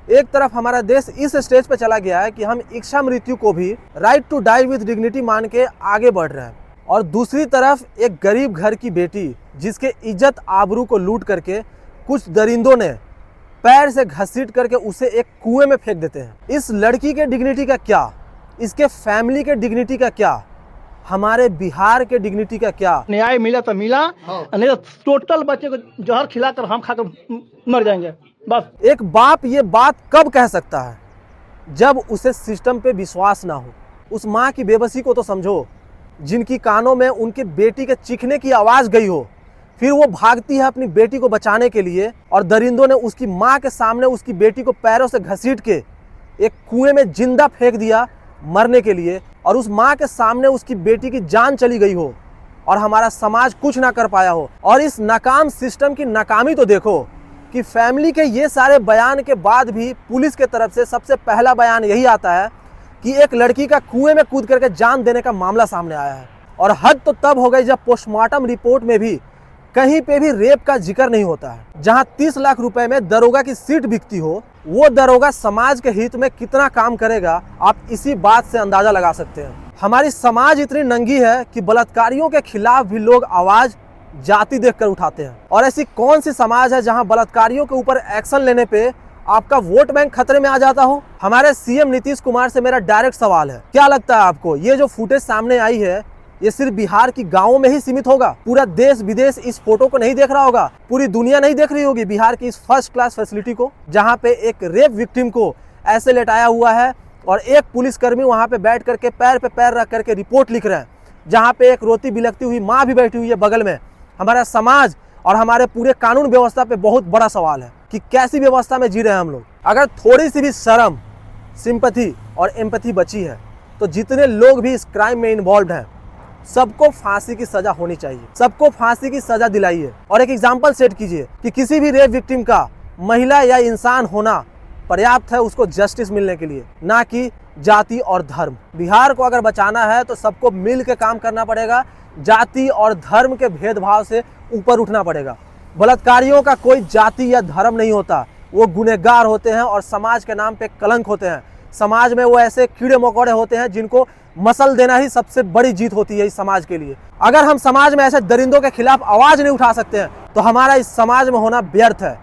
एक तरफ हमारा देश इस स्टेज पे चला गया है कि हम इच्छा मृत्यु को भी right to die with dignity मान के आगे बढ़ रहे हैं, और दूसरी तरफ एक गरीब घर की बेटी जिसके इज्जत आबरू को लूट करके कुछ दरिंदों ने पैर से घसीट करके उसे एक कुएं में फेंक देते हैं। इस लड़की के डिग्निटी का क्या, इसके फैमिली के डिग्निटी का क्या, हमारे बिहार के डिग्निटी का क्या? न्याय मिला तो मिला, नहीं तो टोटल बच्चे को जहर खिलाकर हम खाकर मर जाएंगे बस। एक बाप ये बात कब कह सकता है? जब उसे सिस्टम पे विश्वास ना हो। उस माँ की बेबसी को तो समझो, जिनकी कानों में उनके बेटी के चीखने की आवाज़ गई हो, फिर वो भागती है अपनी बेटी को बचाने के लिए, और दरिंदों ने उसकी माँ के सामने उसकी बेटी को पैरों से घसीट के एक कुएं में जिंदा फेंक दिया मरने के लिए, और उस माँ के सामने उसकी बेटी की जान चली गई हो और हमारा समाज कुछ ना कर पाया हो। और इस नाकाम सिस्टम की नाकामी तो देखो कि फैमिली के ये सारे बयान के बाद भी पुलिस के तरफ से सबसे पहला बयान यही आता है कि एक लड़की का कुएं में कूद करके जान देने का मामला सामने आया है। और हद तो तब हो गई जब पोस्टमार्टम रिपोर्ट में भी कहीं पे भी रेप का जिक्र नहीं होता है। जहां 30 लाख रुपए में दरोगा की सीट बिकती हो, वो दरोगा समाज के हित में कितना काम करेगा, आप इसी बात से अंदाजा लगा सकते हैं। हमारी समाज इतनी नंगी है कि बलात्कारियों के खिलाफ भी लोग आवाज जाति देखकर उठाते हैं। और ऐसी कौन सी समाज है जहां बलात्कारियों के ऊपर एक्शन लेने पे आपका वोट बैंक खतरे में आ जाता हो? हमारे सीएम नीतीश कुमार से मेरा डायरेक्ट सवाल है, क्या लगता है आपको ये जो फुटेज सामने आई है ये सिर्फ बिहार की गांवों में ही सीमित होगा? पूरा देश विदेश इस फोटो को नहीं देख रहा होगा? पूरी दुनिया नहीं देख रही होगी बिहार की इस फर्स्ट क्लास फैसिलिटी को, जहां पे एक रेप विक्टिम को ऐसे लेटाया हुआ है और एक पुलिसकर्मी वहां पे बैठ करके पैर पे पैर रख करके रिपोर्ट लिख रहे हैं, जहां पे एक रोती बिलखती हुई माँ भी बैठी हुई है बगल में। हमारा समाज और हमारे पूरे कानून व्यवस्था पे बहुत बड़ा सवाल है कि कैसी व्यवस्था में जी रहे हैं हम लोग। अगर थोड़ी सी भी शर्म, सिंपैथी और एम्पैथी बची है तो जितने लोग भी इस क्राइम में इन्वॉल्व हैं सबको फांसी की सजा होनी चाहिए, सबको फांसी की सजा दिलाइए। और एक एग्जाम्पल सेट कीजिए कि किसी भी रेप विक्टिम का महिला या इंसान होना पर्याप्त है उसको जस्टिस मिलने के लिए, ना कि जाति और धर्म। बिहार को अगर बचाना है तो सबको मिल के काम करना पड़ेगा, जाति और धर्म के भेदभाव से ऊपर उठना पड़ेगा। बलात्कारियों का कोई जाति या धर्म नहीं होता, वो गुनहगार होते हैं और समाज के नाम पे कलंक होते हैं। समाज में वो ऐसे कीड़े मकोड़े होते हैं जिनको मसल देना ही सबसे बड़ी जीत होती है इस समाज के लिए। अगर हम समाज में ऐसे दरिंदों के खिलाफ आवाज नहीं उठा सकते हैं तो हमारा इस समाज में होना व्यर्थ है।